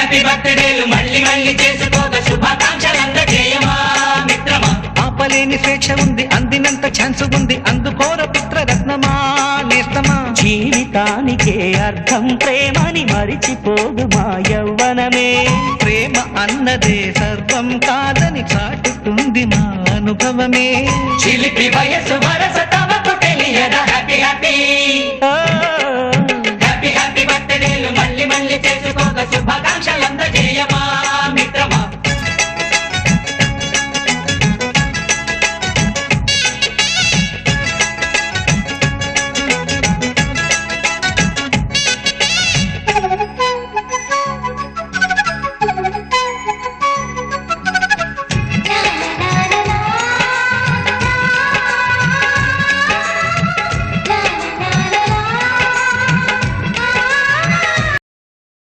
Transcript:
Happy బర్త్డేలు మళ్ళీ మళ్ళీ చేసుకోక శుభాకాంక్షలందజేయమా మిత్రమా. ఆపలేని స్వేచ్ఛ ఉంది, అందినంత ఛాన్స్ ఉంది, అందుకోర పుత్రరత్నమా నేస్తమా. జీవితానికే అర్థం ప్రేమని మరిచిపోదు మా యవ్వనమే. ప్రేమ అన్నదే సర్వం కాదని చాటుతుంది మా అనుభవమే. చిలిపి వయసు వరస తమకు తెలియదా హ్యాపీ హ్యాపీ హ్యాపీ హ్యాపీ బర్త్డేలు మళ్ళీ మళ్ళీ చేసుకో